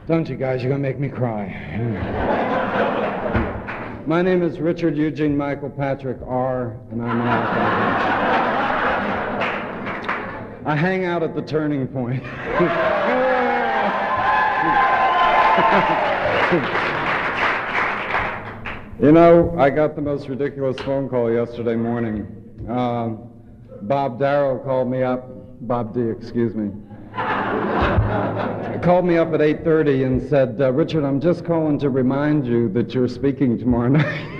Don't you guys, you're going to make me cry. My name is Richard Eugene Michael Patrick R., and I'm an alcoholic. I hang out at the turning point. You know, I got the most ridiculous phone call yesterday morning. Bob Darrow called me up, Bob D., excuse me, called me up at 8:30 and said, Richard, I'm just calling to remind you that you're speaking tomorrow night.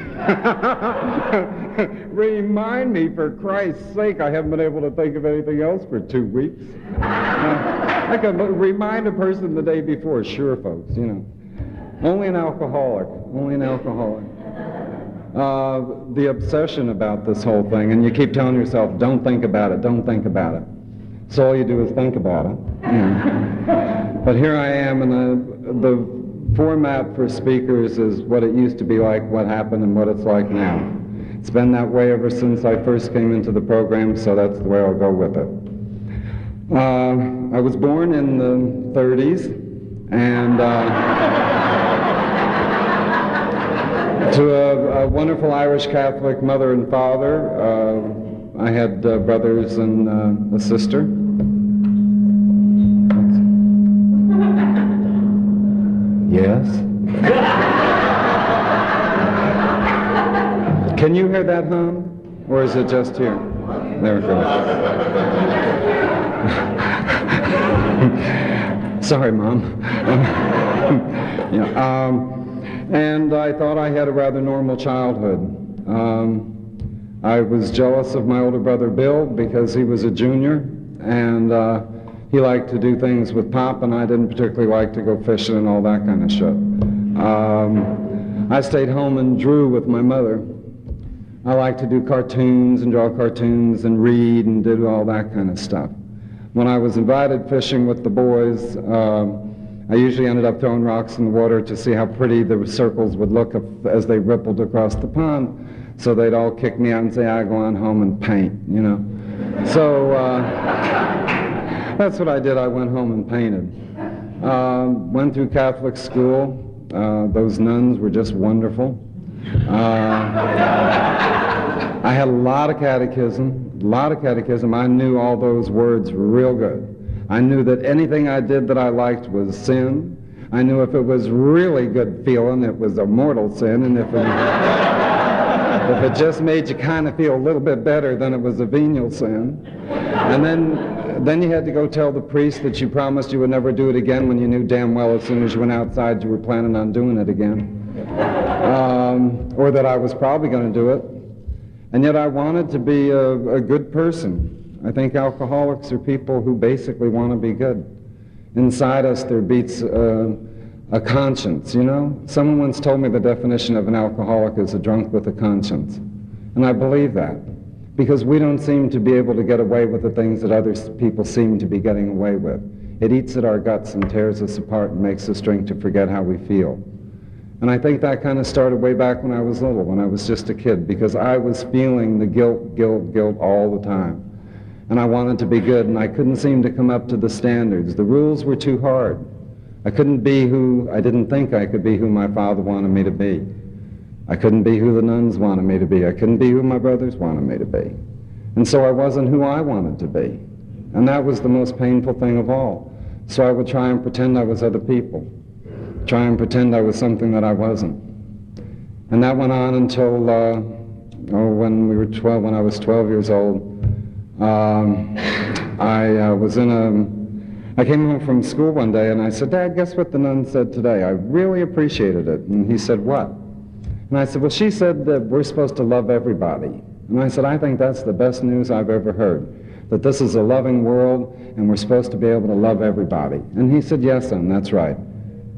Remind me, for Christ's sake, I haven't been able to think of anything else for 2 weeks. I can remind a person the day before, sure, folks, you know. Only an alcoholic, only an alcoholic. The obsession about this whole thing, and you keep telling yourself, don't think about it, don't think about it. So all you do is think about it. You know. But here I am, and the format for speakers is what it used to be like, what happened, and what it's like now. It's been that way ever since I first came into the program, so that's the way I'll go with it. I was born in the 30s, and to a wonderful Irish Catholic mother and father. I had brothers and a sister. Yes? Can you hear that hum? Or is it just here? There it goes. Sorry, Mom. Yeah, and I thought I had a rather normal childhood. I was jealous of my older brother Bill because he was a junior, and he liked to do things with Pop, and I didn't particularly like to go fishing and all that kind of shit. I stayed home and drew with my mother. I liked to do cartoons and draw cartoons and read and do all that kind of stuff. When I was invited fishing with the boys, I usually ended up throwing rocks in the water to see how pretty the circles would look as they rippled across the pond. So they'd all kick me out and say, I go on home and paint, you know. So that's what I did. I went home and painted. Went through Catholic school. Those nuns were just wonderful. I had a lot of catechism. I knew all those words real good. I knew that anything I did that I liked was sin. I knew if it was really good feeling, it was a mortal sin, and if it just made you kind of feel a little bit better, then it was a venial sin. And then you had to go tell the priest that you promised you would never do it again when you knew damn well as soon as you went outside you were planning on doing it again. Or that I was probably going to do it. And yet I wanted to be a good person. I think alcoholics are people who basically want to be good. Inside us there beats a conscience, you know? Someone once told me the definition of an alcoholic is a drunk with a conscience. And I believe that. Because we don't seem to be able to get away with the things that other people seem to be getting away with. It eats at our guts and tears us apart and makes us drink to forget how we feel. And I think that kind of started way back when I was little, when I was just a kid, because I was feeling the guilt all the time. And I wanted to be good, and I couldn't seem to come up to the standards. The rules were too hard. I couldn't be who, I didn't think I could be who my father wanted me to be. I couldn't be who the nuns wanted me to be. I couldn't be who my brothers wanted me to be. And so I wasn't who I wanted to be. And that was the most painful thing of all. So I would try and pretend I was other people. Try and pretend I was something that I wasn't. And that went on until when I was 12 years old. I came home from school one day and I said, Dad, guess what the nun said today? I really appreciated it. And he said, what? And I said, well, she said that we're supposed to love everybody. And I said, I think that's the best news I've ever heard, that this is a loving world and we're supposed to be able to love everybody. And he said, yes, son, that's right.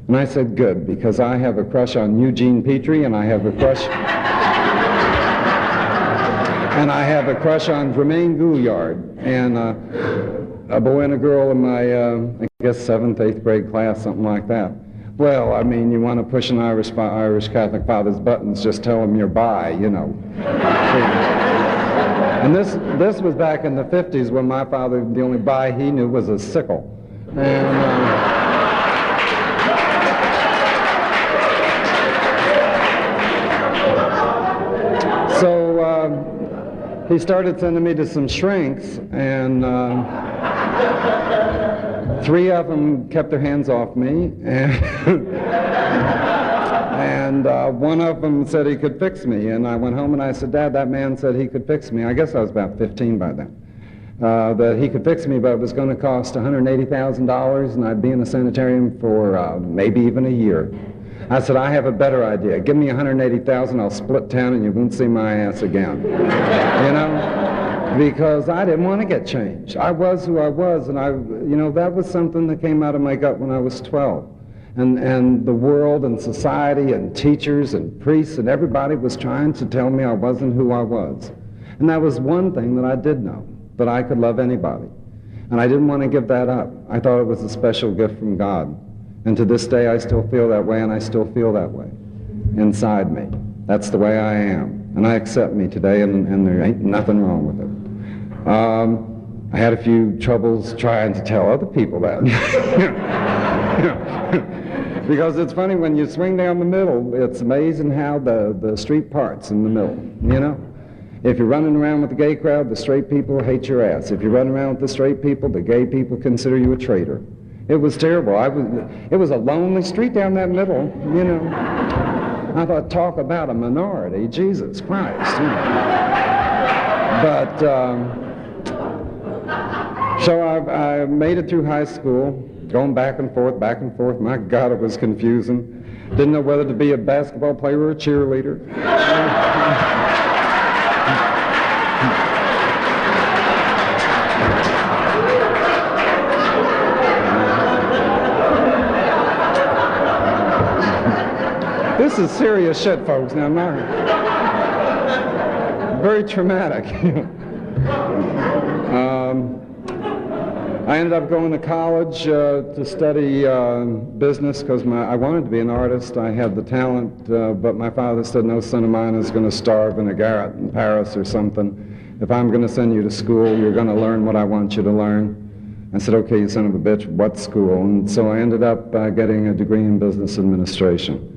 And I said, good, because I have a crush on Eugene Petrie, and I have a crush on Jermaine Gouillard, and a boy and a girl in my, I guess, 7th, 8th grade class, something like that. Well, I mean, you want to push an Irish Catholic father's buttons, just tell him you're bi, you know. And this was back in the 50s when my father, the only bi he knew was a sickle. And, he started sending me to some shrinks, and 3 of them kept their hands off me, and 1 of them said he could fix me. And I went home and I said, Dad, that man said he could fix me. I guess I was about 15 by then. That he could fix me, but it was going to cost $180,000, and I'd be in a sanitarium for maybe even a year. I said, I have a better idea. Give me $180,000, I'll split town, and you won't see my ass again. You know? Because I didn't want to get changed. I was who I was, and that was something that came out of my gut when I was 12. And the world and society and teachers and priests and everybody was trying to tell me I wasn't who I was. And that was one thing that I did know, that I could love anybody. And I didn't want to give that up. I thought it was a special gift from God. And to this day, I still feel that way, and I still feel that way inside me. That's the way I am. And I accept me today, and there ain't nothing wrong with it. I had a few troubles trying to tell other people that. Because it's funny, when you swing down the middle, it's amazing how the street parts in the middle, you know? If you're running around with the gay crowd, the straight people hate your ass. If you're running around with the straight people, the gay people consider you a traitor. It was terrible. It was a lonely street down that middle, you know. I thought, talk about a minority, Jesus Christ. You know. But, so I made it through high school, going back and forth. My God, it was confusing. Didn't know whether to be a basketball player or a cheerleader. This is serious shit, folks. Now, I'm not very traumatic. I ended up going to college to study business because I wanted to be an artist. I had the talent, but my father said, no son of mine is going to starve in a garret in Paris or something. If I'm going to send you to school, you're going to learn what I want you to learn. I said, okay, you son of a bitch, what school? And so I ended up getting a degree in business administration.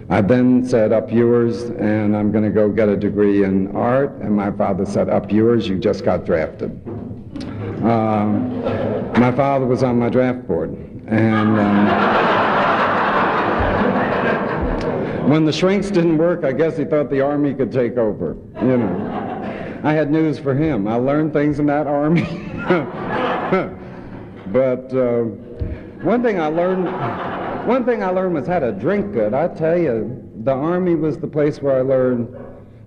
I then said, up yours, and I'm going to go get a degree in art. And my father said, up yours, you just got drafted. My father was on my draft board. And when the shrinks didn't work, I guess he thought the Army could take over, you know. I had news for him. I learned things in that Army. But one thing I learned was how to drink good. I tell you, the Army was the place where I learned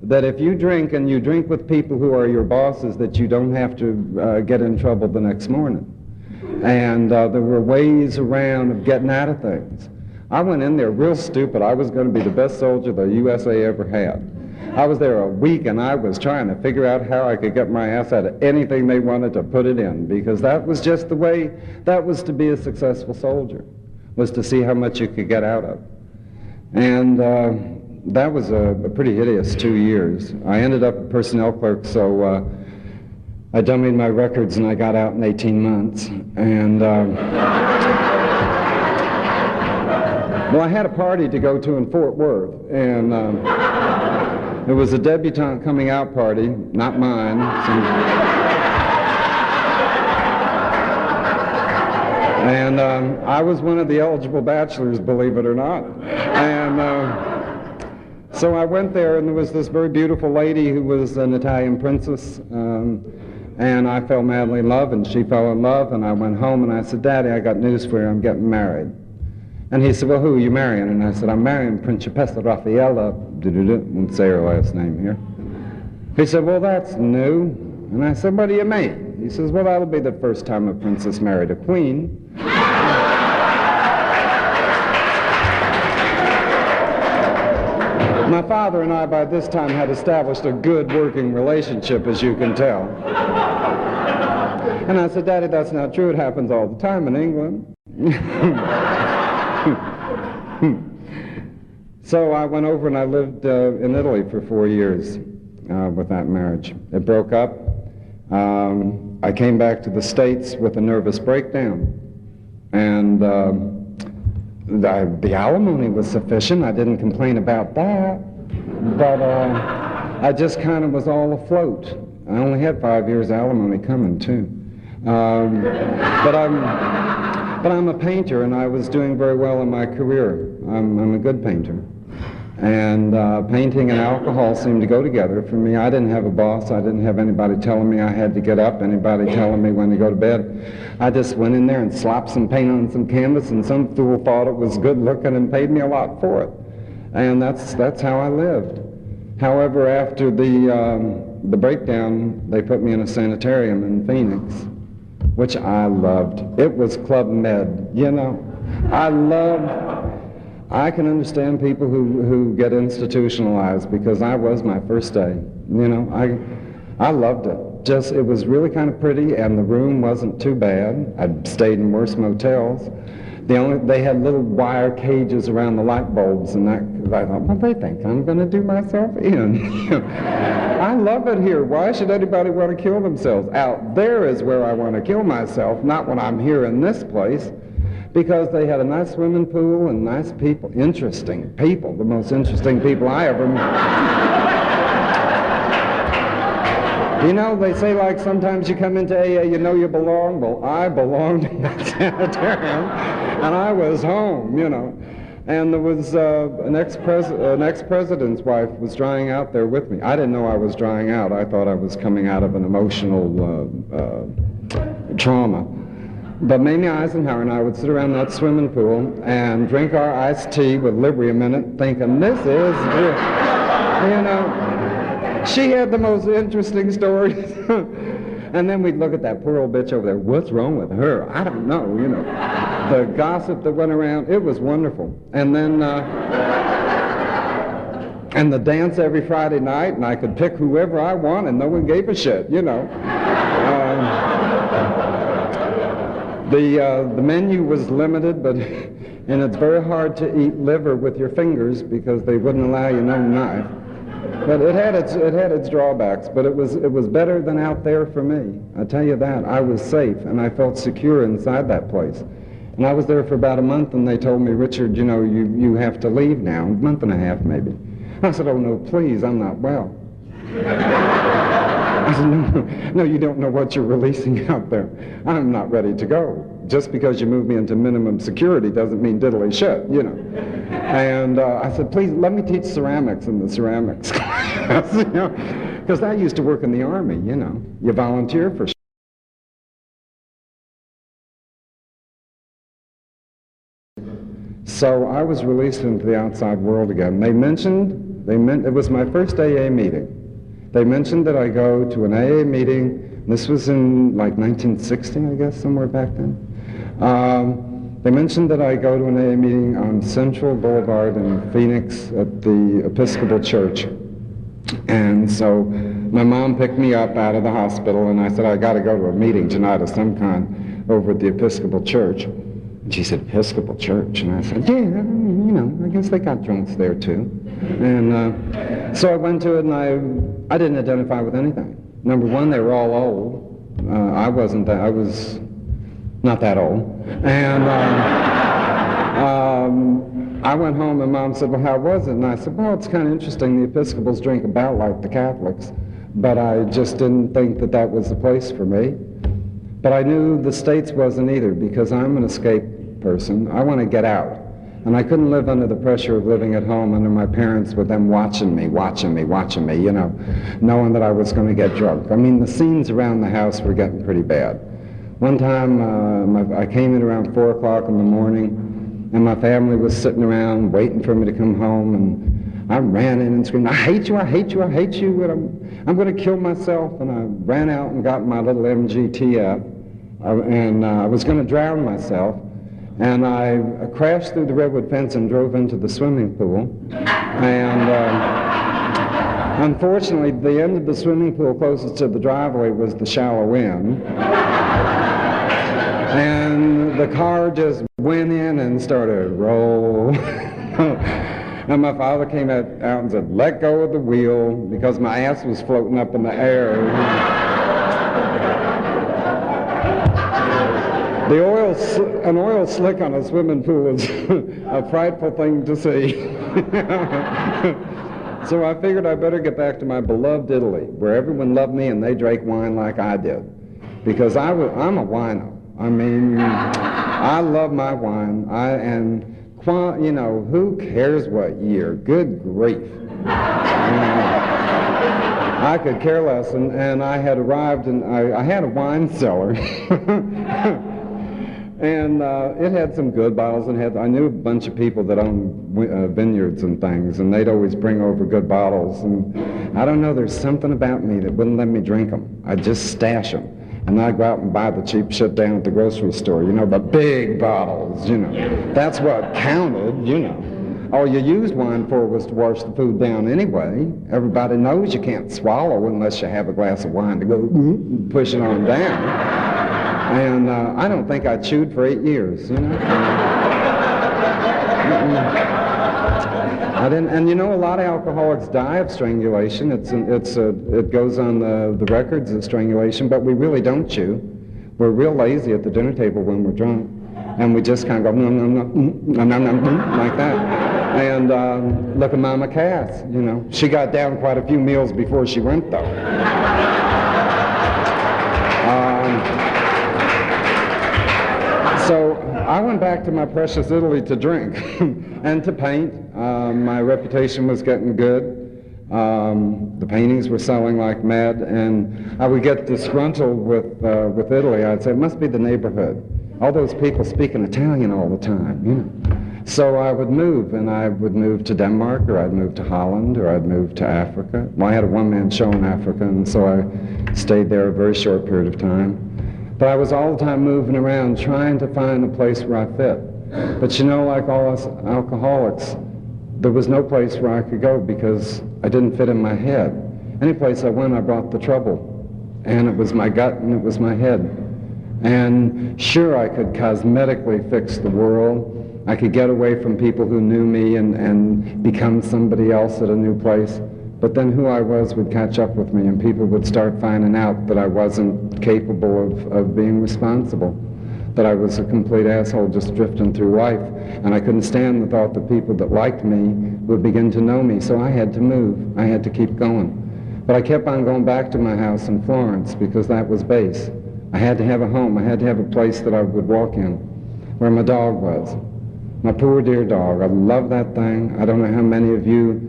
that if you drink, and you drink with people who are your bosses, that you don't have to get in trouble the next morning. And there were ways around of getting out of things. I went in there real stupid. I was going to be the best soldier the USA ever had. I was there a week, and I was trying to figure out how I could get my ass out of anything they wanted to put it in, because that was just the way, that was to be a successful soldier, was to see how much you could get out of. And that was a pretty hideous 2 years. I ended up a personnel clerk, so I dummied my records, and I got out in 18 months. And well, I had a party to go to in Fort Worth, and it was a debutante coming out party, not mine. And I was one of the eligible bachelors, believe it or not. And so I went there, and there was this very beautiful lady who was an Italian princess, and I fell madly in love, and she fell in love, and I went home, and I said, Daddy, I got news for you, I'm getting married. And he said, well, who are you marrying? And I said, I'm marrying Principessa Raffaella, won't say her last name here. He said, well, that's new. And I said, what do you mean? He says, well, that'll be the first time a princess married a queen. My father and I, by this time, had established a good working relationship, as you can tell. And I said, Daddy, that's not true. It happens all the time in England. So I went over and I lived in Italy for 4 years with that marriage. It broke up. I came back to the States with a nervous breakdown. And the alimony was sufficient. I didn't complain about that. But I just kind of was all afloat. I only had 5 years alimony coming, too. But I'm a painter, and I was doing very well in my career. I'm a good painter. And painting and alcohol seemed to go together for me. I didn't have a boss. I didn't have anybody telling me I had to get up, anybody telling me when to go to bed. I just went in there and slapped some paint on some canvas, and some fool thought it was good looking and paid me a lot for it. And that's how I lived. However, after the breakdown, they put me in a sanitarium in Phoenix, which I loved. It was Club Med, you know. I can understand people who get institutionalized, because I was my first day. You know, I loved it. Just, it was really kind of pretty, and the room wasn't too bad. I'd stayed in worse motels. They had little wire cages around the light bulbs, and I thought, well, they think I'm going to do myself in. I love it here. Why should anybody want to kill themselves? Out there is where I want to kill myself, not when I'm here in this place. Because they had a nice swimming pool and nice people, interesting people, the most interesting people I ever met. You know, they say, like, sometimes you come into AA, you know you belong. Well, I belonged in that sanitarium, and I was home, you know. And there was an ex-president's wife was drying out there with me. I didn't know I was drying out. I thought I was coming out of an emotional trauma. But Mamie Eisenhower and I would sit around that swimming pool and drink our iced tea with Librium in it, thinking, this is good. You know, she had the most interesting stories. And then we'd look at that poor old bitch over there. What's wrong with her? I don't know, you know. The gossip that went around, it was wonderful. And then, and the dance every Friday night, and I could pick whoever I want, and no one gave a shit, you know. The menu was limited, and it's very hard to eat liver with your fingers because they wouldn't allow you no knife. But it had its drawbacks, but it was better than out there for me. I tell you that. I was safe, and I felt secure inside that place. And I was there for about a month, and they told me, Richard, you know, you have to leave now. A month and a half, maybe. I said, oh, no, please, I'm not well. I said, no, you don't know what you're releasing out there. I'm not ready to go. Just because you move me into minimum security doesn't mean diddly shit, you know. And I said, please, let me teach ceramics in the ceramics class, you know, because I used to work in the Army, you know. You volunteer for So I was released into the outside world again. It was my first AA meeting. They mentioned that I go to an AA meeting. This was in like 1960, I guess, somewhere back then. They mentioned that I go to an AA meeting on Central Boulevard in Phoenix at the Episcopal Church. And so my mom picked me up out of the hospital, and I said, I got to go to a meeting tonight of some kind over at the Episcopal Church. And she said, Episcopal Church? And I said, yeah, you know, I guess they got drunks there too. And so I went to it, and I didn't identify with anything. Number one, they were all old. I wasn't that. I was not that old. And I went home, and Mom said, well, how was it? And I said, well, it's kind of interesting. The Episcopals drink about like the Catholics. But I just didn't think that that was the place for me. But I knew the States wasn't either, because I'm an escape person. I want to get out. And I couldn't live under the pressure of living at home under my parents with them watching me, you know, knowing that I was going to get drunk. I mean, the scenes around the house were getting pretty bad. One time, I came in around 4 o'clock in the morning, and my family was sitting around waiting for me to come home, and I ran in and screamed, I hate you, I hate you, I hate you, and I'm going to kill myself. And I ran out and got my little MGT out, and I was going to drown myself. And I crashed through the redwood fence and drove into the swimming pool. And unfortunately, the end of the swimming pool closest to the driveway was the shallow end. And the car just went in and started roll. And my father came out and said, let go of the wheel, because my ass was floating up in the air. An oil slick on a swimming pool is a frightful thing to see. So I figured I better get back to my beloved Italy, where everyone loved me and they drank wine like I did. Because I'm a wino. I mean, I love my wine. You know, who cares what year? Good grief. I could care less, and I had arrived, and I had a wine cellar. And it had some good bottles, and I knew a bunch of people that owned vineyards and things, and they'd always bring over good bottles. And I don't know, there's something about me that wouldn't let me drink them. I'd just stash them. And I'd go out and buy the cheap shit down at the grocery store, you know, the big bottles, you know. That's what counted, you know. All you used wine for was to wash the food down anyway. Everybody knows you can't swallow unless you have a glass of wine to go push it on down. And I don't think I chewed for 8 years, you know. I didn't, and you know, a lot of alcoholics die of strangulation. It goes on the records of strangulation, but we really don't chew. We're real lazy at the dinner table when we're drunk, and we just kind of go nom nom nom nom nom nom like that. And look at Mama Cass, you know, she got down quite a few meals before she went though. So I went back to my precious Italy to drink and to paint. My reputation was getting good. The paintings were selling like mad, and I would get disgruntled with Italy. I'd say, it must be the neighborhood. All those people speaking Italian all the time, you know. So I would move, and I would move to Denmark, or I'd move to Holland, or I'd move to Africa. Well, I had a one-man show in Africa, and so I stayed there a very short period of time. But I was all the time moving around trying to find a place where I fit. But you know, like all us alcoholics, there was no place where I could go because I didn't fit in my head. Any place I went, I brought the trouble. And it was my gut and it was my head. And sure, I could cosmetically fix the world. I could get away from people who knew me and become somebody else at a new place. But then who I was would catch up with me, and people would start finding out that I wasn't capable of being responsible, that I was a complete asshole just drifting through life. And I couldn't stand the thought that people that liked me would begin to know me, so I had to move. I had to keep going. But I kept on going back to my house in Florence because that was base. I had to have a home. I had to have a place that I would walk in, where my dog was. My poor dear dog. I love that thing. I don't know how many of you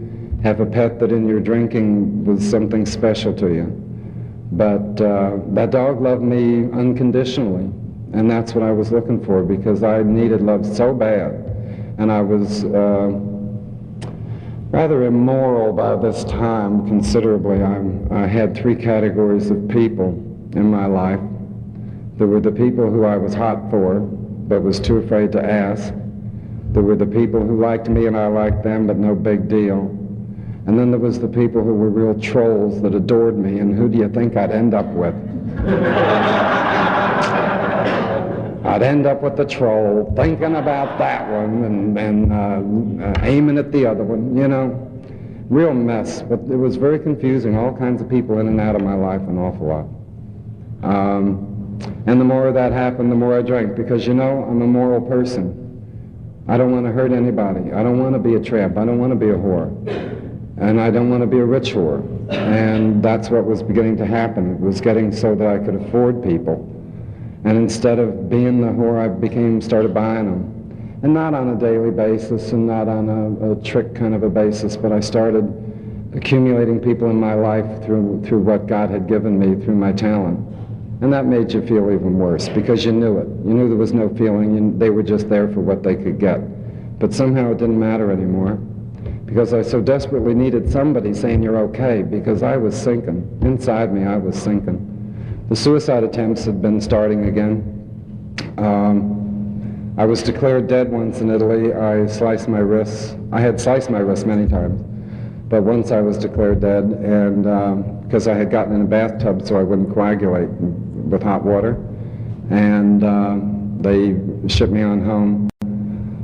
have a pet that in your drinking was something special to you. But that dog loved me unconditionally, and that's what I was looking for, because I needed love so bad. And I was rather immoral by this time, considerably. I had 3 categories of people in my life. There were the people who I was hot for, but was too afraid to ask. There were the people who liked me and I liked them, but no big deal. And then there was the people who were real trolls that adored me, and who do you think I'd end up with? I'd end up with the troll, thinking about that one and aiming at the other one, you know. Real mess, but it was very confusing. All kinds of people in and out of my life, an awful lot. And the more that happened, the more I drank, because, you know, I'm a moral person. I don't want to hurt anybody. I don't want to be a tramp. I don't want to be a whore. And I don't want to be a rich whore. And that's what was beginning to happen. It was getting so that I could afford people. And instead of being the whore, I started buying them. And not on a daily basis and not on a trick kind of a basis, but I started accumulating people in my life through what God had given me, through my talent. And that made you feel even worse, because you knew it. You knew there was no feeling. They were just there for what they could get. But somehow it didn't matter anymore, because I so desperately needed somebody saying you're okay, because I was sinking. Inside me, I was sinking. The suicide attempts had been starting again. I was declared dead once in Italy. I sliced my wrists. I had sliced my wrists many times, but once I was declared dead, and because I had gotten in a bathtub so I wouldn't coagulate with hot water, and they shipped me on home.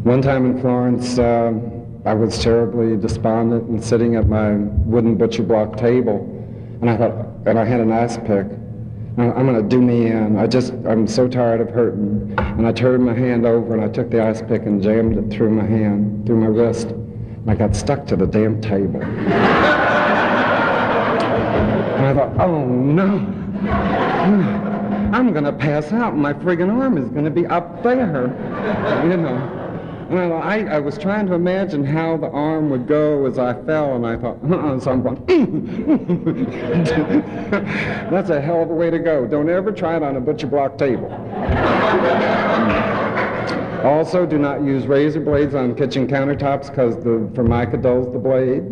One time in Florence, I was terribly despondent and sitting at my wooden butcher block table, and I thought, and I had an ice pick. I'm going to do me in. I'm so tired of hurting. And I turned my hand over and I took the ice pick and jammed it through my hand, through my wrist. I got stuck to the damn table. And I thought, oh no, I'm gonna pass out. My friggin' arm is gonna be up there, you know. And I was trying to imagine how the arm would go as I fell, and I thought, so I'm going, that's a hell of a way to go. Don't ever try it on a butcher block table. Also, do not use razor blades on kitchen countertops because the formica dulls the blade.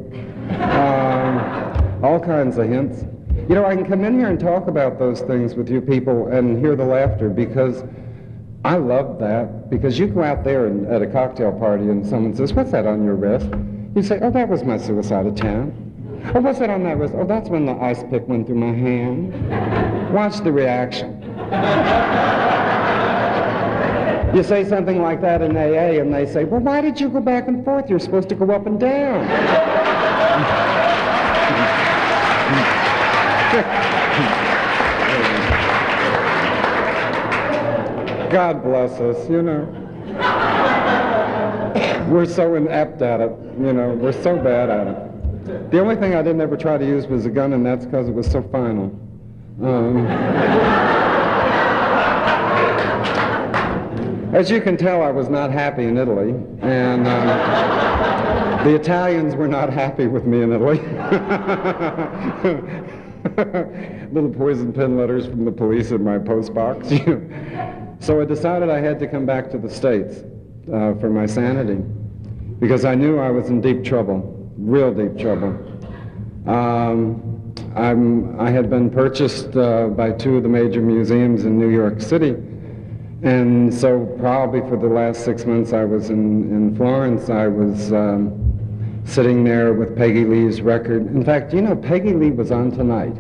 All kinds of hints. You know, I can come in here and talk about those things with you people and hear the laughter because I love that, because you go out there at a cocktail party and someone says, what's that on your wrist? You say, oh, that was my suicide attempt. Oh, what's that on that wrist? Oh, that's when the ice pick went through my hand. Watch the reaction. You say something like that in AA and they say, well, why did you go back and forth? You're supposed to go up and down. God bless us, you know. We're so inept at it, you know. We're so bad at it. The only thing I didn't ever try to use was a gun, and that's because it was so final. As you can tell, I was not happy in Italy, and the Italians were not happy with me in Italy. Little poison pen letters from the police in my post box. So I decided I had to come back to the States for my sanity, because I knew I was in deep trouble, real deep trouble. I had been purchased by two of the major museums in New York City, and so probably for the last 6 months I was in Florence, I was sitting there with Peggy Lee's record. In fact, you know, Peggy Lee was on tonight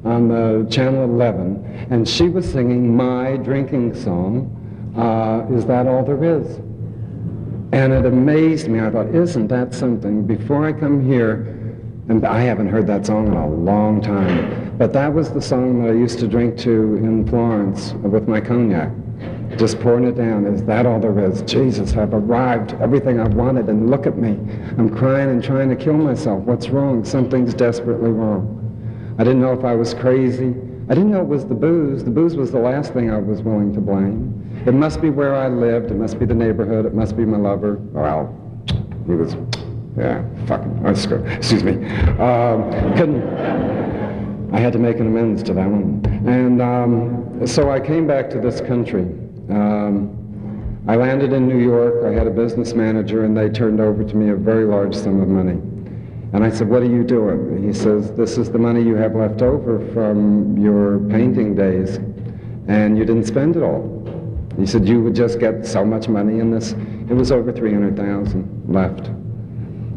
on the Channel 11, and she was singing my drinking song, Is That All There Is? And it amazed me. I thought, isn't that something? Before I come here, and I haven't heard that song in a long time, but that was the song that I used to drink to in Florence with my cognac. Just pouring it down. Is that all there is? Jesus, I've arrived, everything I've wanted, and look at me. I'm crying and trying to kill myself. What's wrong? Something's desperately wrong. I didn't know if I was crazy. I didn't know it was the booze. The booze was the last thing I was willing to blame. It must be where I lived. It must be the neighborhood. It must be my lover. Well, he was, yeah, fucking, excuse me. I had to make an amends to that one. And so I came back to this country. I landed in New York. I had a business manager, and they turned over to me a very large sum of money. And I said, what are you doing? He says, this is the money you have left over from your painting days, and you didn't spend it all. He said, you would just get so much money in this. It was over 300,000 left.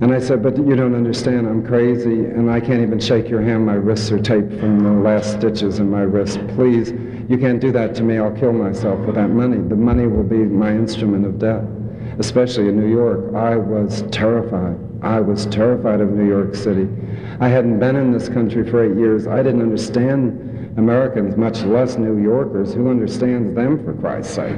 And I said, but you don't understand, I'm crazy, and I can't even shake your hand. My wrists are taped from the last stitches in my wrist. Please, you can't do that to me. I'll kill myself for that money. The money will be my instrument of death, especially in New York. I was terrified. I was terrified of New York City. I hadn't been in this country for 8 years. I didn't understand Americans, much less New Yorkers. Who understands them, for Christ's sake?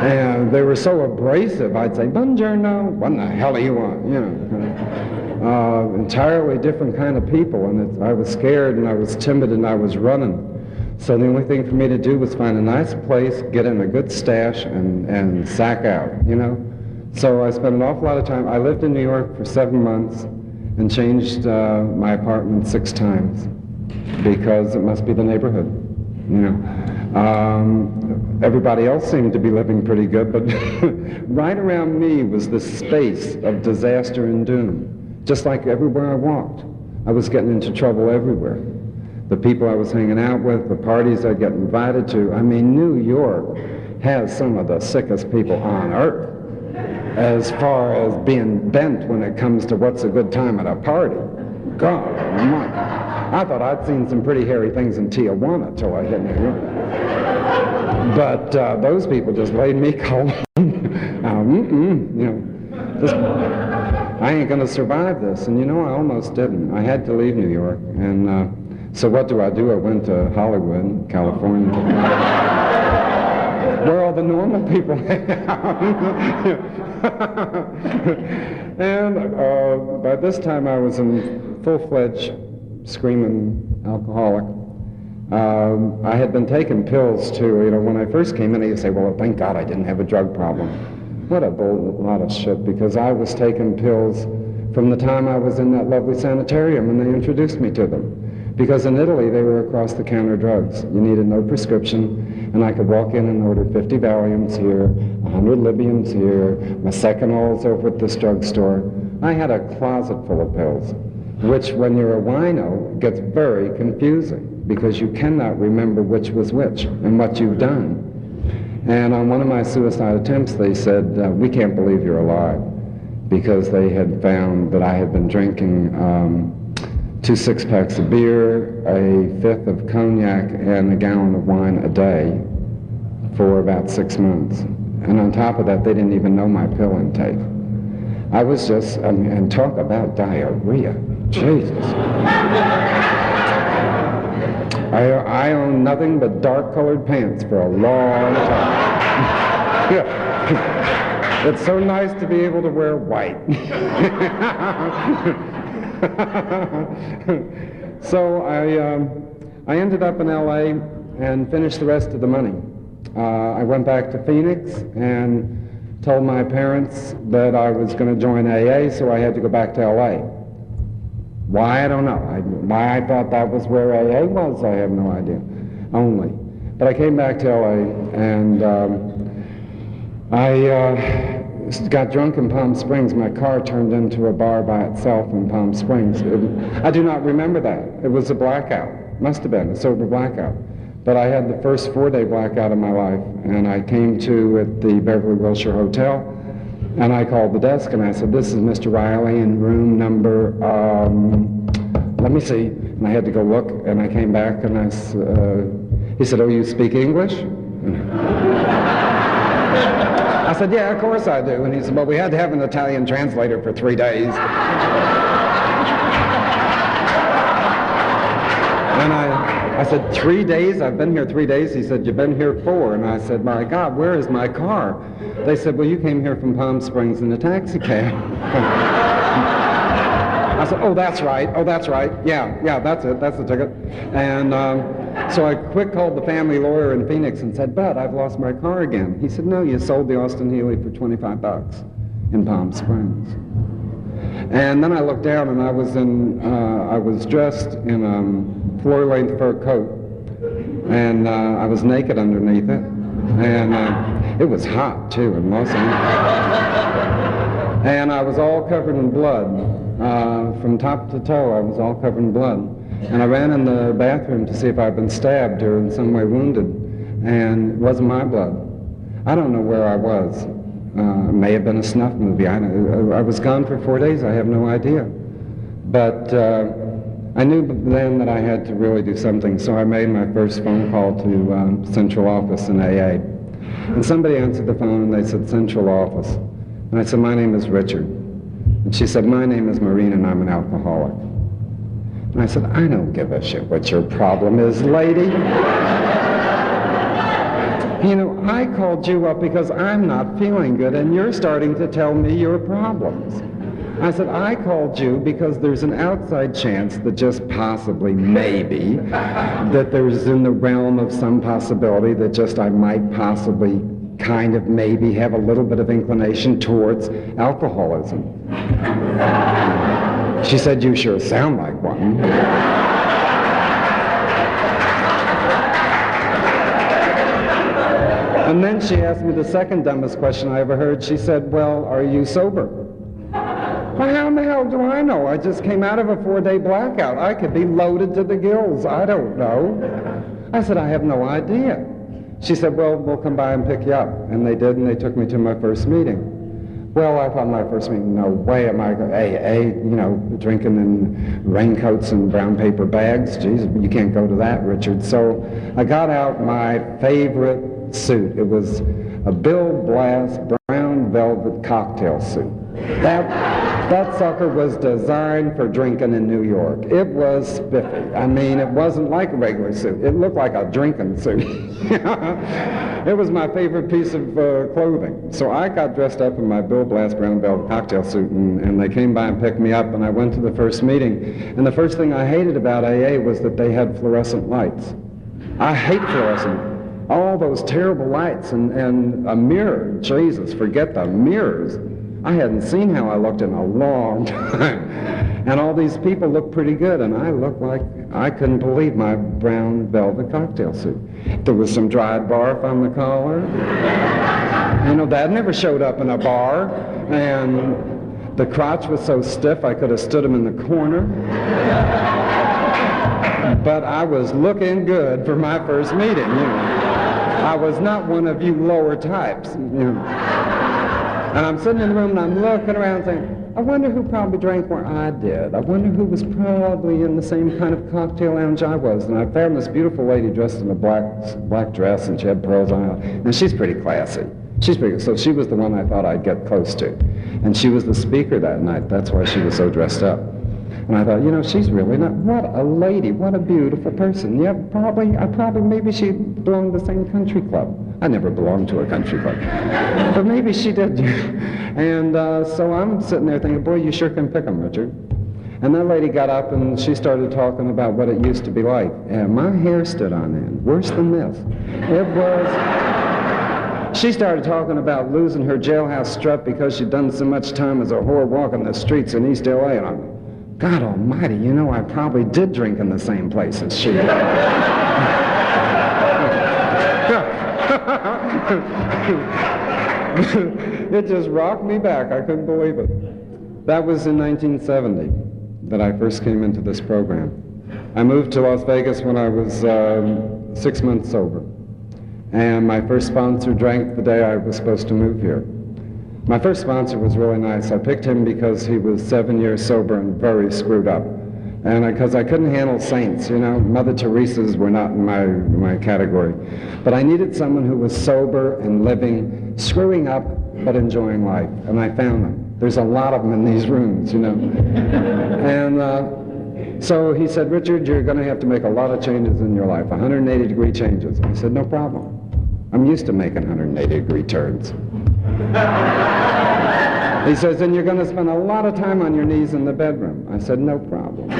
And they were so abrasive. I'd say, buongiorno, what the hell do you want? You know, entirely different kind of people. And I was scared, and I was timid, and I was running. So the only thing for me to do was find a nice place, get in a good stash, and sack out, you know? So I spent an awful lot of time. I lived in New York for 7 months and changed my apartment 6 times because it must be the neighborhood, you know. Everybody else seemed to be living pretty good, but right around me was this space of disaster and doom. Just like everywhere I walked, I was getting into trouble everywhere. The people I was hanging out with, the parties I'd get invited to. I mean, New York has some of the sickest people on earth as far as being bent when it comes to what's a good time at a party. God almighty. I thought I'd seen some pretty hairy things in Tijuana till I hit New York. But those people just laid me cold. You know, I ain't going to survive this. And you know, I almost didn't. I had to leave New York. And so what do? I went to Hollywood, California, where all the normal people have. And by this time I was a full-fledged screaming alcoholic. I had been taking pills too. You know, when I first came in, they say, well, thank God I didn't have a drug problem. What a lot of shit, because I was taking pills from the time I was in that lovely sanitarium and they introduced me to them. Because in Italy, they were across-the-counter drugs. You needed no prescription, and I could walk in and order 50 Valiums here, 100 Libyums here, my Secanols over at this drugstore. I had a closet full of pills, which when you're a wino, gets very confusing, because you cannot remember which was which and what you've done. And on one of my suicide attempts, they said, we can't believe you're alive, because they had found that I had been drinking 2 6-packs of beer, a 5th of cognac, and a gallon of wine a day for about 6 months. And on top of that, they didn't even know my pill intake. I was just, and talk about diarrhea. Jesus. I owned nothing but dark-colored pants for a long time. Yeah. It's so nice to be able to wear white. So I ended up in L.A. and finished the rest of the money. I went back to Phoenix and told my parents that I was going to join AA, so I had to go back to L.A. Why, I don't know. Why I thought that was where AA was, I have no idea. Only. But I came back to L.A. and I got drunk in Palm Springs. My car turned into a bar by itself in Palm Springs. I do not remember that. It was a blackout. Must have been a sober blackout. But I had the first 4-day blackout of my life, and I came to at the Beverly Wilshire Hotel, and I called the desk and I said, this is Mr. Riley in room number, let me see. And I had to go look, and I came back and he said, oh, you speak English? I said, yeah, of course I do. And he said, well, we had to have an Italian translator for 3 days. And I said, 3 days? I've been here 3 days? He said, you've been here 4. And I said, my God, where is my car? They said, well, you came here from Palm Springs in a taxi cab. I said, oh, that's right. Oh, that's right. Yeah, that's it. That's the ticket. And so I quick called the family lawyer in Phoenix and said, Bud, I've lost my car again. He said, no, you sold the Austin Healey for $25 in Palm Springs. And then I looked down and I was dressed in a floor-length fur coat, and I was naked underneath it, and it was hot too in Los Angeles. And I was all covered in blood. From top to toe, I was all covered in blood. And I ran in the bathroom to see if I'd been stabbed or in some way wounded, and it wasn't my blood. I don't know where I was. It may have been a snuff movie. I was gone for 4 days. I have no idea. But I knew then that I had to really do something, so I made my first phone call to Central Office in AA. And somebody answered the phone and they said, Central Office. And I said, my name is Richard. And she said, my name is Maureen and I'm an alcoholic. And I said, I don't give a shit what your problem is, lady. You know, I called you up because I'm not feeling good and you're starting to tell me your problems. I said, I called you because there's an outside chance that just possibly, maybe, that there's in the realm of some possibility that just I might possibly kind of maybe have a little bit of inclination towards alcoholism. She said, you sure sound like one. And then she asked me the second dumbest question I ever heard. She said, well, are you sober? Well, how in the hell do I know? I just came out of a 4-day blackout. I could be loaded to the gills. I don't know. I said, I have no idea. She said, well, we'll come by and pick you up. And they did, and they took me to my first meeting. Well, I thought my first meeting, no way am I going to AA, you know, drinking in raincoats and brown paper bags. Jeez, you can't go to that, Richard. So I got out my favorite suit. It was a Bill Blass brown velvet cocktail suit. That sucker was designed for drinking in New York. It was spiffy. I mean, it wasn't like a regular suit. It looked like a drinking suit. It was my favorite piece of clothing. So I got dressed up in my Bill Blass brown velvet cocktail suit, and they came by and picked me up, and I went to the first meeting. And the first thing I hated about AA was that they had fluorescent lights. I hate fluorescent. All those terrible lights and a mirror. Jesus, forget the mirrors. I hadn't seen how I looked in a long time. And all these people looked pretty good, and I looked like I couldn't believe my brown velvet cocktail suit. There was some dried barf on the collar. You know, that never showed up in a bar. And the crotch was so stiff I could have stood him in the corner. But I was looking good for my first meeting, you know. I was not one of you lower types, you know. And I'm sitting in the room and I'm looking around saying, I wonder who probably drank where I did. I wonder who was probably in the same kind of cocktail lounge I was. And I found this beautiful lady dressed in a black dress, and she had pearls on her. And she's pretty classy. So she was the one I thought I'd get close to. And she was the speaker that night. That's why she was so dressed up. And I thought, you know, she's really not, what a lady, what a beautiful person. Yeah, maybe she belonged to the same country club. I never belonged to a country club. But maybe she did. And so I'm sitting there thinking, boy, you sure can pick 'em, Richard. And that lady got up and she started talking about what it used to be like. And my hair stood on end, worse than this. It was... She started talking about losing her jailhouse strut because she'd done so much time as a whore walking the streets in East L.A. And I'm, God almighty, you know, I probably did drink in the same place as she did. It just rocked me back. I couldn't believe it. That was in 1970 that I first came into this program. I moved to Las Vegas when I was 6 months sober. And my first sponsor drank the day I was supposed to move here. My first sponsor was really nice. I picked him because he was 7 years sober and very screwed up. And because I couldn't handle saints, you know, Mother Teresa's were not in my category. But I needed someone who was sober and living, screwing up, but enjoying life. And I found them. There's a lot of them in these rooms, you know. And so he said, Richard, you're going to have to make a lot of changes in your life, 180-degree changes. I said, no problem. I'm used to making 180-degree turns. He says, and you're going to spend a lot of time on your knees in the bedroom. I said, no problem.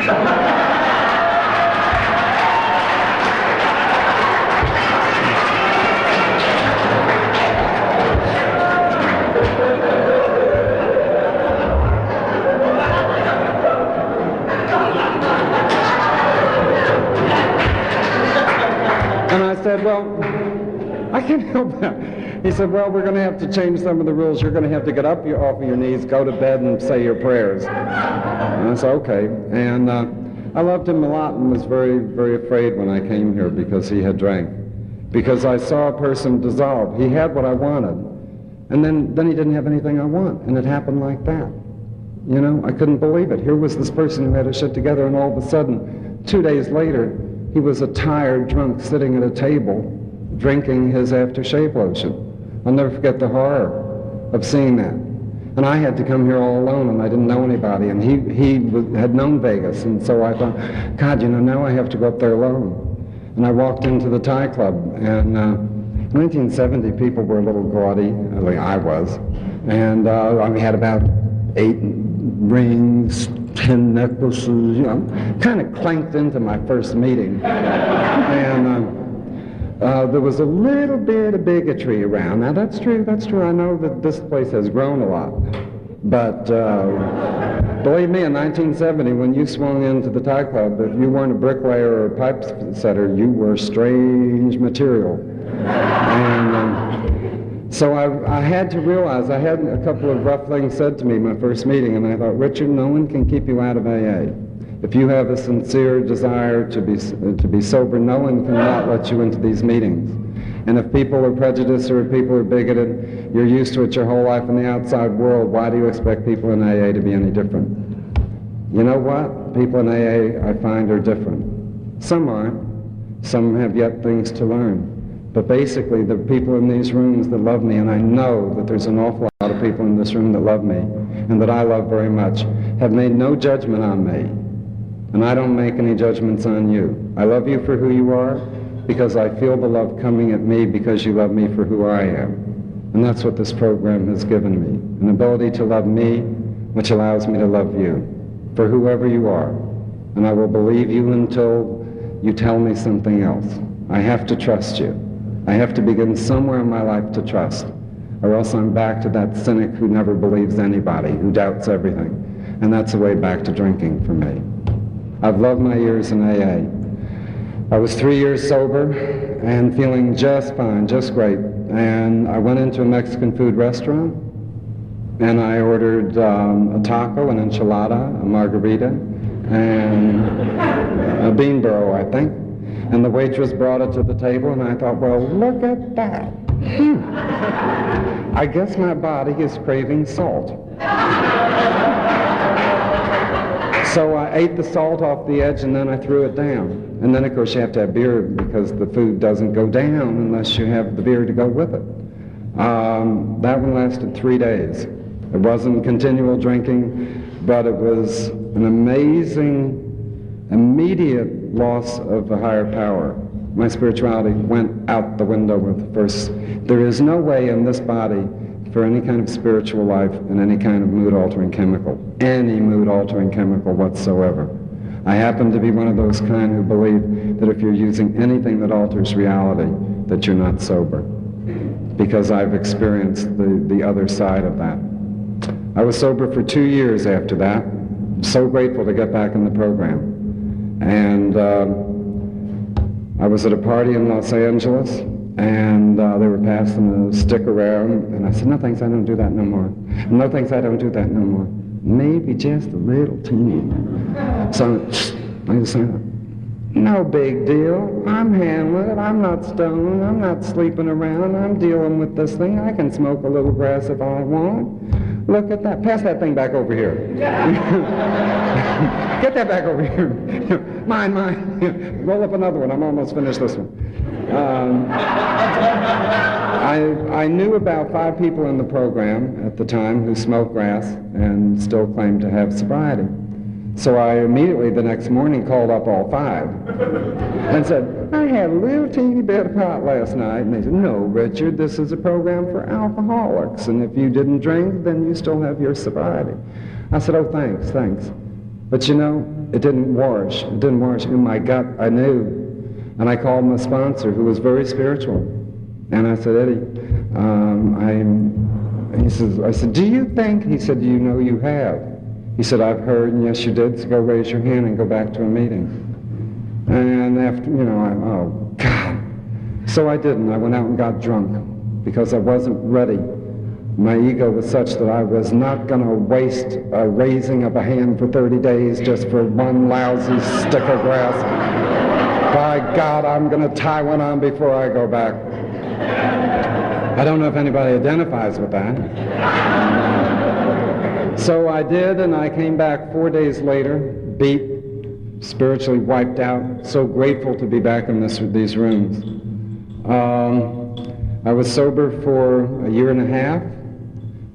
And I said, well, I can't help that. He said, well, we're going to have to change some of the rules. You're going to have to get up off of your knees, go to bed, and say your prayers. And I said, okay. And I loved him a lot and was very, very afraid when I came here because he had drank. Because I saw a person dissolve. He had what I wanted. And then he didn't have anything I want. And it happened like that. You know, I couldn't believe it. Here was this person who had his shit together, and all of a sudden, 2 days later, he was a tired drunk sitting at a table drinking his aftershave lotion. I'll never forget the horror of seeing that. And I had to come here all alone, and I didn't know anybody, and he had known Vegas, and so I thought, God, you know, now I have to go up there alone. And I walked into the Thai Club, and in 1970, people were a little gaudy, at least I was, and we had about 8 rings, 10 necklaces, you know, kind of clanked into my first meeting. And there was a little bit of bigotry around. Now, that's true. I know that this place has grown a lot. But believe me, in 1970, when you swung into the Thai Club, if you weren't a bricklayer or a pipe setter, you were strange material. And so I had to realize, I had a couple of rough things said to me my first meeting, and I thought, Richard, no one can keep you out of AA. If you have a sincere desire to be sober, no one can not let you into these meetings. And if people are prejudiced or if people are bigoted, you're used to it your whole life in the outside world, why do you expect people in AA to be any different? You know what? People in AA, I find, are different. Some aren't. Some have yet things to learn. But basically, the people in these rooms that love me, and I know that there's an awful lot of people in this room that love me, and that I love very much, have made no judgment on me. And I don't make any judgments on you. I love you for who you are, because I feel the love coming at me because you love me for who I am. And that's what this program has given me, an ability to love me, which allows me to love you, for whoever you are. And I will believe you until you tell me something else. I have to trust you. I have to begin somewhere in my life to trust, or else I'm back to that cynic who never believes anybody, who doubts everything. And that's the way back to drinking for me. I've loved my years in AA. I was 3 years sober and feeling just fine, just great. And I went into a Mexican food restaurant, and I ordered a taco, an enchilada, a margarita, and a bean burro, I think. And the waitress brought it to the table, and I thought, well, look at that. I guess my body is craving salt. So I ate the salt off the edge, and then I threw it down. And then, of course, you have to have beer because the food doesn't go down unless you have the beer to go with it. That one lasted 3 days. It wasn't continual drinking, but it was an amazing, immediate loss of a higher power. My spirituality went out the window with the first. There is no way in this body for any kind of spiritual life and any kind of mood-altering chemical, any mood-altering chemical whatsoever. I happen to be one of those kind who believe that if you're using anything that alters reality, that you're not sober, because I've experienced the other side of that. I was sober for 2 years after that. I'm so grateful to get back in the program. And I was at a party in Los Angeles, and they were passing a stick around, and I said, no thanks, I don't do that no more. No thanks, I don't do that no more. Maybe just a little teeny. So I just said, no big deal. I'm handling it. I'm not stoned. I'm not sleeping around. I'm dealing with this thing. I can smoke a little grass if I want. Look at that. Pass that thing back over here. Get that back over here. Mine. Roll up another one. I'm almost finished this one. I knew about 5 people in the program at the time who smoked grass and still claimed to have sobriety. So I immediately the next morning called up all 5 and said, I had a little teeny bit of pot last night. And they said, no, Richard, this is a program for alcoholics, and if you didn't drink, then you still have your sobriety. I said, oh, thanks. But you know, it didn't wash. It didn't wash. In my gut, I knew. And I called my sponsor, who was very spiritual. And I said, Eddie, I said, do you think? He said, you know you have. He said, I've heard, and yes, you did, so go raise your hand and go back to a meeting. And after, oh, God. So I didn't. I went out and got drunk because I wasn't ready. My ego was such that I was not going to waste a raising of a hand for 30 days just for one lousy stick of grass. By God, I'm going to tie one on before I go back. I don't know if anybody identifies with that. So I did, and I came back 4 days later, beat, spiritually wiped out, so grateful to be back in these rooms. I was sober for a year and a half,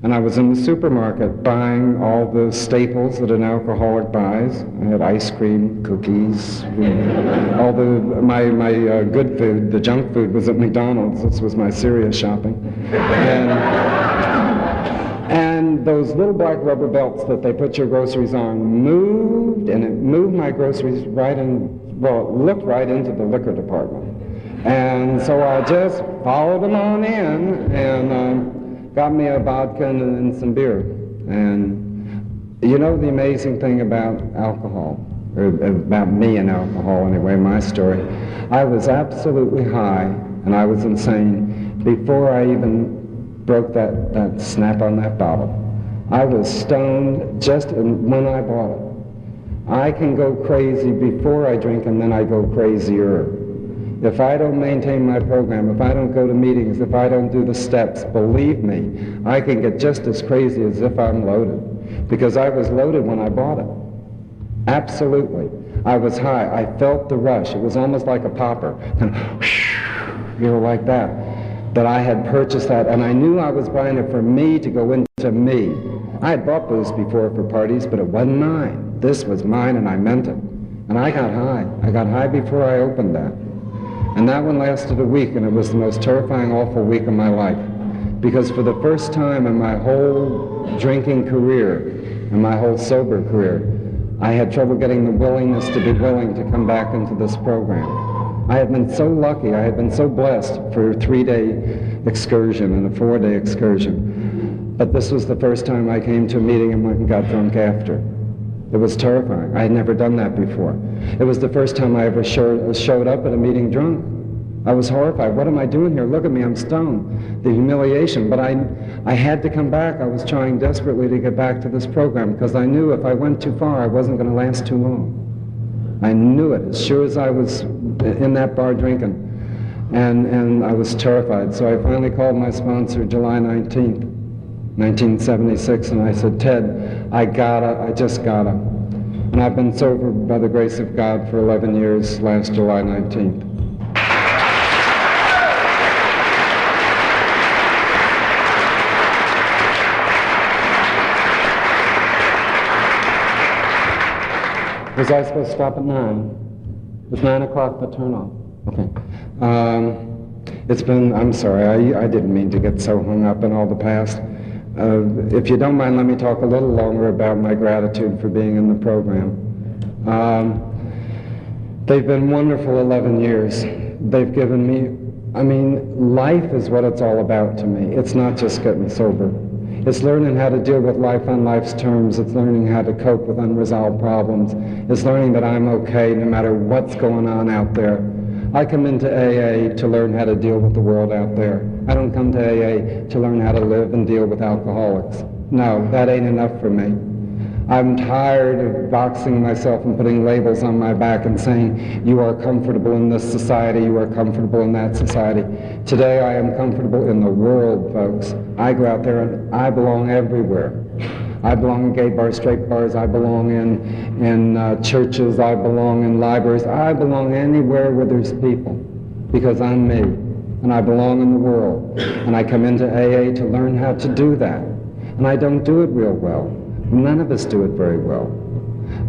and I was in the supermarket buying all the staples that an alcoholic buys. I had ice cream, cookies, all my good food. The junk food was at McDonald's. This was my serious shopping. And those little black rubber belts that they put your groceries on moved, and it moved my groceries right in, well, it looked right into the liquor department. And so I just followed them on in and got me a vodka and some beer. And you know the amazing thing about alcohol, or about me and alcohol anyway, my story, I was absolutely high and I was insane before I even broke that snap on that bottle. I was stoned just when I bought it. I can go crazy before I drink, and then I go crazier. If I don't maintain my program, if I don't go to meetings, if I don't do the steps, believe me, I can get just as crazy as if I'm loaded. Because I was loaded when I bought it. Absolutely. I was high. I felt the rush. It was almost like a popper. like that I had purchased that, and I knew I was buying it for me to go into me. I had bought booze before for parties, but it wasn't mine. This was mine, and I meant it. And I got high. I got high before I opened that. And that one lasted a week, and it was the most terrifying, awful week of my life. Because for the first time in my whole drinking career, in my whole sober career, I had trouble getting the willingness to be willing to come back into this program. I had been so lucky, I had been so blessed for a 3-day excursion and a 4-day excursion. But this was the first time I came to a meeting and went and got drunk after. It was terrifying. I had never done that before. It was the first time I ever showed up at a meeting drunk. I was horrified. What am I doing here? Look at me, I'm stoned. The humiliation. But I had to come back. I was trying desperately to get back to this program because I knew if I went too far, I wasn't going to last too long. I knew it as sure as I was in that bar drinking. And I was terrified. So I finally called my sponsor July 19th, 1976, and I said, Ted, I just gotta. And I've been sober by the grace of God for 11 years, last July 19th. Was I supposed to stop at 9? Was 9 o'clock the turn off? Okay. I'm sorry, I didn't mean to get so hung up in all the past. If you don't mind, let me talk a little longer about my gratitude for being in the program. They've been wonderful 11 years. They've given me, life is what it's all about to me. It's not just getting sober. It's learning how to deal with life on life's terms. It's learning how to cope with unresolved problems. It's learning that I'm okay no matter what's going on out there. I come into AA to learn how to deal with the world out there. I don't come to AA to learn how to live and deal with alcoholics. No, that ain't enough for me. I'm tired of boxing myself and putting labels on my back and saying, you are comfortable in this society, you are comfortable in that society. Today I am comfortable in the world, folks. I go out there and I belong everywhere. I belong in gay bars, straight bars, I belong in churches, I belong in libraries, I belong anywhere where there's people, because I'm me, and I belong in the world. And I come into AA to learn how to do that. And I don't do it real well. None of us do it very well.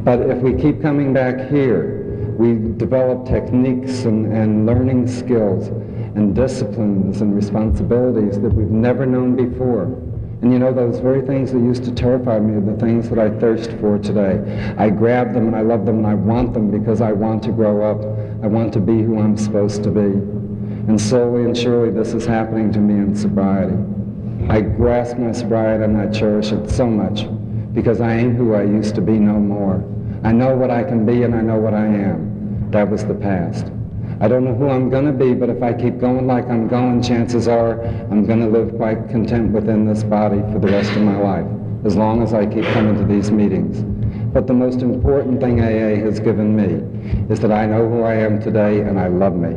But if we keep coming back here, we develop techniques and learning skills and disciplines and responsibilities that we've never known before. And you know, those very things that used to terrify me are the things that I thirst for today. I grab them and I love them and I want them because I want to grow up. I want to be who I'm supposed to be. And slowly and surely this is happening to me in sobriety. I grasp my sobriety and I cherish it so much because I ain't who I used to be no more. I know what I can be and I know what I am. That was the past. I don't know who I'm going to be, but if I keep going like I'm going, chances are I'm going to live quite content within this body for the rest of my life, as long as I keep coming to these meetings. But the most important thing AA has given me is that I know who I am today and I love me.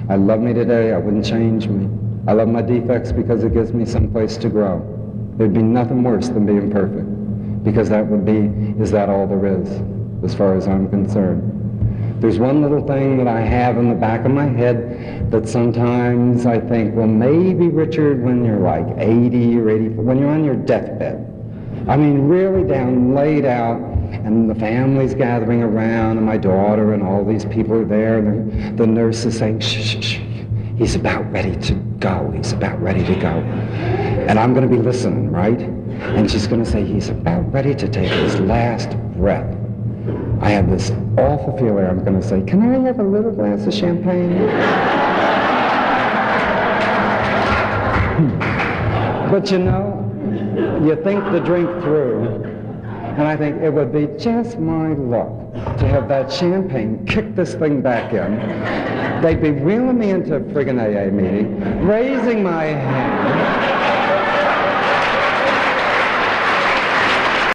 I love me today. I wouldn't change me. I love my defects because it gives me some place to grow. There'd be nothing worse than being perfect, because that would be, is that all there is, as far as I'm concerned. There's one little thing that I have in the back of my head that sometimes I think, well, maybe, Richard, when you're like 80 or 84, when you're on your deathbed, I mean, really down, laid out, and the family's gathering around, and my daughter and all these people are there, and the nurse is saying, shh, shh, shh, he's about ready to go, he's about ready to go. And I'm going to be listening, right? And she's going to say, he's about ready to take his last breath. I have this awful feeling I'm going to say, can I have a little glass of champagne? But you know, you think the drink through, and I think it would be just my luck to have that champagne kick this thing back in. They'd be wheeling me into a friggin' AA meeting, raising my hand,